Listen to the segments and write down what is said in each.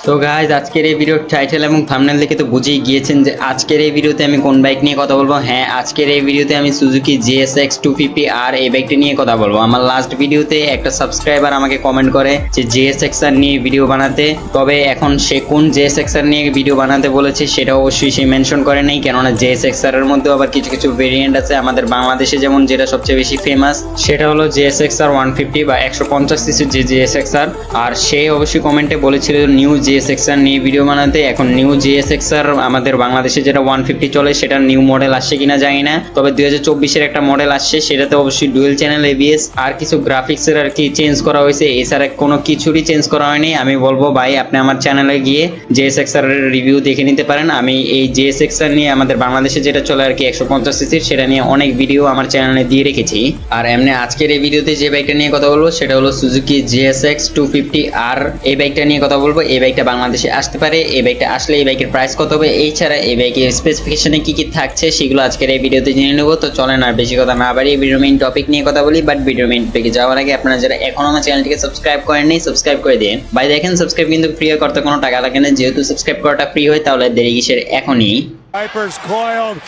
তো গাইজ আজকের এই ভিডিওর টাইটেল এবং থাম্বনেল দেখে তো বুঝেই গিয়েছেন যে আজকের এই ভিডিওতে আমি কোন বাইক নিয়ে কথা বলবো। হ্যাঁ, আজকের এই ভিডিওতে আমি সুজুকি GSX 250R এই বাইকটি নিয়ে কথা বলবো। আমার লাস্ট ভিডিওতে একটা সাবস্ক্রাইবার আমাকে কমেন্ট করে যে GSX-R নিয়ে ভিডিও বানাতে, তবে এখন সে কোন GSX-R নিয়ে ভিডিও বানাতে বলেছে সেটা অবশ্যই সে মেনশন করে নেই, কেননা GSX-R এর মধ্যে আবার কিছু কিছু ভেরিয়েন্ট আছে। আমাদের বাংলাদেশে যেমন যেটা সবচেয়ে বেশি ফেমাস সেটা হলো GSX-R 150 বা 150cc যে GSX-R। আর সে অবশ্যই কমেন্টে বলেছিল নিউ GSX-R নিয়ে ভিডিও বানাতে। এখন নিউ GSX-R আমাদের বাংলাদেশে যেটা 150 চলে সেটা নিউ মডেল আসছে কিনা জানি না, তবে 2024-এর একটা মডেল আসছে, সেটাতে অবশ্যই ডুয়েল চ্যানেল ABS আর কিছু গ্রাফিক্সের আর কি চেঞ্জ করা হয়েছে। এছাড়া কোনো কিছুরই চেঞ্জ করা হয়নি। আমি বলবো ভাই আপনি আমার চ্যানেলে গিয়ে GSX-R এর রিভিউ দেখে নিতে পারেন। আমি এই GSX-R নিয়ে আমাদের বাংলাদেশে যেটা চলে আর কি 150cc সেটা নিয়ে অনেক ভিডিও আমার চ্যানেলে দিয়ে রেখেছি। আর এমনি আজকের এই ভিডিওতে যে বাইকটা নিয়ে কথা বলবো সেটা হলো সুজুকি GSX 250R। এই বাইকটা নিয়ে কথা বলবো। এই বাইকটা বাংলাদেশে আসতে পারে, এই বাইকটা আসলে এই বাইকের প্রাইস কত হবে, এছাড়া এই বাইকের স্পেসিফিকেশনে কি কি থাকছে সেগুলো আজকের এই ভিডিওতে জেনে নেবো। তো চলেন আর বেশি কথা না বাড়িয়ে ভিডিও মেইন টপিক নিয়ে কথা বলি। বাট ভিডিও মেইন টপিকে যাওয়ার আগে আপনারা যারা এখনো আমার চ্যানেলটিকে সাবস্ক্রাইব করেননি সাবস্ক্রাইব করে দিন ভাই। দেখেন সাবস্ক্রাইব কিন্তু ফ্রি করতে কোনো টাকা লাগে না, যেহেতু সাবস্ক্রাইব করাটা ফ্রি হয় তাহলে দেরি কিসের, এখনই। Vipers coiled.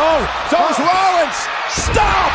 Oh, Thomas Lawrence! Stop!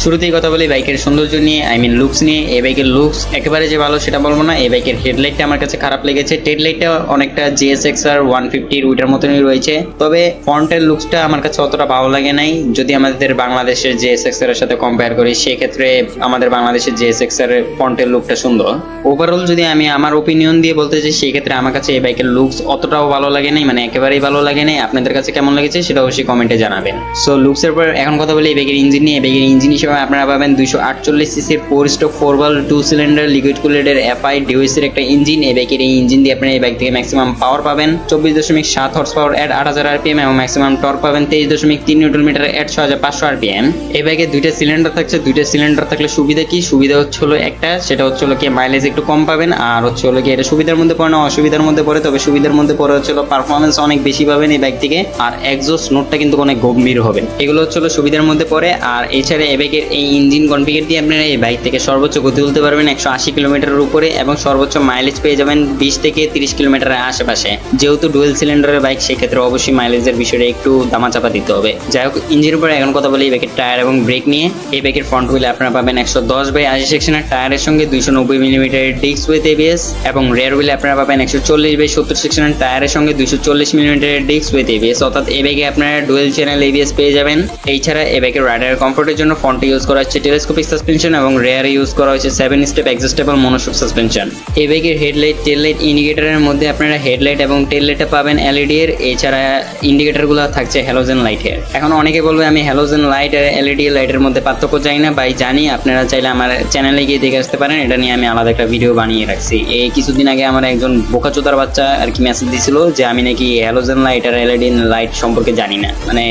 শুরুতেই কথা বলি বাইকের সৌন্দর্য নিয়ে, আই মিন লুকস নিয়ে। এই বাইকের লুকস একেবারে যে ভালো সেটা বলবো না। এই বাইকের হেডলাইটটা আমার কাছে খারাপ লেগেছে। টেডলাইটটা অনেকটা GSX-R 150 ওইটার মতনই রয়েছে, তবে ফ্রন্টের লুকসটা আমার কাছে অতটা ভালো লাগে নাই। যদি আমাদের বাংলাদেশের GSX-R এর সাথে কম্পেয়ার করি সেক্ষেত্রে আমাদের বাংলাদেশের GSX-R এর ফ্রন্টের লুকটা সুন্দর। ওভারঅল যদি আমি আমার ওপিনিয়ন দিয়ে বলতে চাই সেক্ষেত্রে আমার কাছে এই বাইকের লুকস অতটাও ভালো লাগে নাই, মানে একেবারেই ভালো লাগে নাই। আপনাদের কাছে কেমন লেগেছে সেটা অবশ্যই কমেন্টে জানাবেন। সো লুকসের পর এখন কথা বলি এই বাইকের ইঞ্জিন নিয়ে। এই বাইকের ইঞ্জিন হিসেবে আপনারা পাবেন 248cc 4 stroke 4 valve 2 cylinder liquid কুলেটের FI DOS এর একটা ইঞ্জিন। এই বাইকের এই ইঞ্জিন দিয়ে আপনারা এই বাইক থেকে ম্যাক্সিমাম পাওয়ার পাবেন 24.7 হর্স পাওয়ার এট 8000 RPM এবং ম্যাক্সিমাম টর্ক পাবেন 23.3 নিউটন মিটার এট 6500 RPM। এই বাইকে দুইটা সিলিন্ডার থাকছে। দুইটা সিলিন্ডার থাকলে সুবিধা কি? সুবিধা হচ্ছে হলো একটা, সেটা হচ্ছে হলো কি মাইলেজ একটু কম পাবেন, আর হচ্ছে হলো কি এটা সুবিধার মধ্যে পড়ে না অসুবিধার মধ্যে পড়ে। তবে সুবিধার মধ্যে পড়ে হচ্ছে হলো পারফরমেন্স অনেক বেশি পাবেন এই বাইক থেকে, আর এক্সজস্ট নোটটা কিন্তু অনেক গম্ভীর হবে। এগুলো হচ্ছে হলো সুবিধার মধ্যে পড়ে। আর এছাড়া এই বাইকের এই ইঞ্জিন কনফিগার দিয়ে আপনারা এই বাইক থেকে সর্বোচ্চ গতি তুলতে পারবেন 180 কিলোমিটারের উপরে এবং সর্বোচ্চ মাইলেজ পেয়ে যাবেন 20 থেকে 30 কিলোমিটারের আশেপাশে। যেহেতু ডুয়েল সিলিন্ডারের বাইক সেক্ষেত্রে অবশ্যই মাইলেজের বিষয়টা একটু দামাচাপা দিতে হবে। যাই হোক, ইঞ্জিনের উপরে এখন কথা বলি এই বাইকের টায়ার এবং ব্রেক নিয়ে। এই বাইকের ফ্রন্ট হুইলে আপনারা পাবেন 110/80 সেকশনের টায়ারের সঙ্গে 290 মিলিমিটারের ডিস্ক উইথ ABS, এবং রেয়ার হুইলে আপনারা পাবেন 140/70 সেকশনের টায়ারের সঙ্গে 240 মিলিমিটারের ডিস্ক উইথ ABS। অর্থাৎ এই বাইকে আপনারা ডুয়েল চ্যানেল ABS পেয়ে যাবেন। এছাড়া এই বাইকের রাইডার কমফোর্টের জন্য ফ্রন্টে ইউজ করা হচ্ছে টেলিস্কোপিক সাসপেনশন এবং রেয়ারে ইউজ করা হয়েছে 7 স্টেপ অ্যাডজাস্টেবল মনোশক সাসপেনশন। এই বাইকের হেডলাইট টেল লাইট ইন্ডিকেটরের মধ্যে আপনারা হেডলাইট এবং টেল লাইটটা পাবেন LED এর। এছাড়া ইন্ডিকেটরগুলো থাকছে হ্যালোজেন লাইটের। এখন অনেকে বলবে আমি হ্যালোজেন লাইট আর LED লাইটের মধ্যে পার্থক্য জানি না। ভাই জানি, আপনারা চাইলে আমার চ্যানেলে গিয়ে দেখে আসতে পারেন। এটা নিয়ে আমি আলাদা একটা ভিডিও বানিয়ে রাখছি। এই কিছুদিন আগে আমার একজন বোকাচোদার বাচ্চা আর কি মেসেজ দিছিল যে আমি নাকি হ্যালোজেন লাইট আর LED লাইট সম্পর্কে জানি না। মানে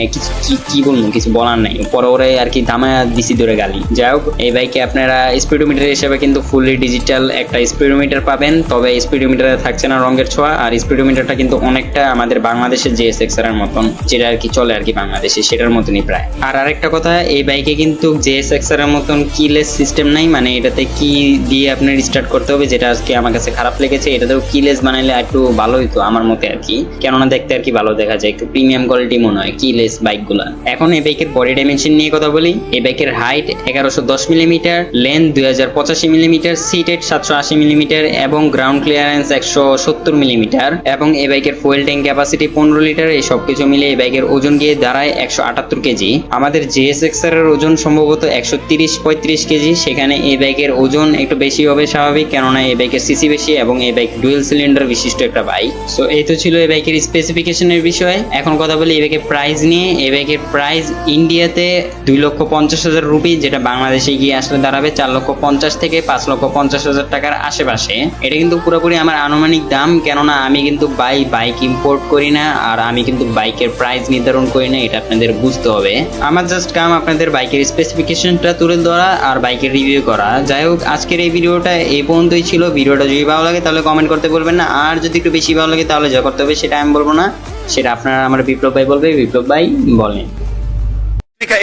কি বলবো, কিছু বলার নাই। পরে ওরে আর কি দামা দিছি ধরে গালি। যাই হোক, এই বাইকে আপনারা স্পিডোমিটার হিসেবে কিন্তু ফুললি ডিজিটাল একটা স্পিডোমিটার পাবেন, তবে স্পিডোমিটারে থাকছে না রঙের ছোঁয়া। আর স্পিডোমিটারটা কিন্তু অনেকটা আমাদের বাংলাদেশের GSX-R এর মতন, যেটা আর কি চলে আর কি বাংলাদেশে, সেটার মতনই প্রায়। আর আরেকটা কথা, এই বাইকে কিন্তু GSX-R এর মতন কিলেস সিস্টেম নাই, মানে এটাতে কি দিয়ে আপনার স্টার্ট করতে হবে, যেটা আজকে আমার কাছে খারাপ লেগেছে। এটাতেও কিলেস বানাইলে একটু ভালো হইতো আমার মতে আর কি, কেননা দেখতে আর কি ভালো দেখা যায়, একটু প্রিমিয়াম কোয়ালিটি মনে হয় কিলেস বাইকগুলা। এখন এই বাইকের বডি ডাইমেনশন নিয়ে কথা বলি। এই বাইকের height 1110 millimetre, length 2085 millimetre, seat height 780 millimetre এবং গ্রাউন্ড ক্লিয়ারেন্স 170 মিলিমিটার, এবং এই বাইকের ফুয়েল ট্যাঙ্ক ক্যাপাসিটি 15 লিটার। এই সবকিছু মিলে এই বাইকের ওজন গিয়ে দাঁড়ায় 178 কেজি। আমাদের GSX-R এর ওজন সম্ভবত 130-35 কেজি, সেখানে এই বাইকের ওজন একটু বেশি হবে স্বাভাবিক, কেননা এই বাইকের সিসি বেশি এবং এই বাইক ডুয়েল সিলিন্ডার বিশিষ্ট একটা বাইক। সো এই তো ছিল এই বাইকের স্পেসিফিকেশনের বিষয়। এখন কথা বলি এই বাইকের প্রাইস নিয়ে। এই বাইকের প্রাইস ইন্ডিয়াতে 2,50,000 রুপি, যেটা বাংলাদেশে গিয়ে আসলে দাঁড়াবে 4,50,000 থেকে 5,50,000 টাকার আশেপাশে। এটা কিন্তু পুরোপুরি আমার আনুমানিক দাম, কেননা আমি কিন্তু বাইক ইম্পোর্ট করি না, আর আমি কিন্তু বাইকের প্রাইস নির্ধারণ করি না, এটা আপনাদের বুঝতে হবে। আমার জাস্ট কাম আপনাদের বাইকের স্পেসিফিকেশনটা তুলে ধরা আর বাইকের রিভিউ করা। যাই হোক, আজকের এই ভিডিওটা এই পর্যন্তই ছিল। ভিডিওটা যদি ভালো লাগে তাহলে কমেন্ট করতে বলবেন না, আর যদি একটু বেশি ভালো লাগে তাহলে যা করতে হবে সেটা আমি বলবো না, সেটা আপনারা আমার বিপ্লব ভাই বলবে। বিপ্লব ভাই বলেন।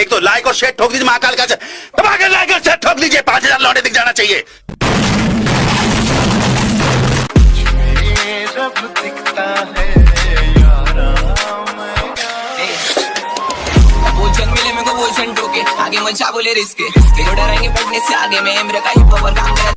एक तो लाइक और शेयर ठोक दीजिए, महाकाल का लाइक और शेयर ठोक दीजिए, 5,000 लौटे दिख जाना चाहिए। बोलचन मिले मेरे को बोलचन ठोके आगे मचा बोले रिस्क डरेंगे पढ़ने से आगे में मेरे का ही पावर काम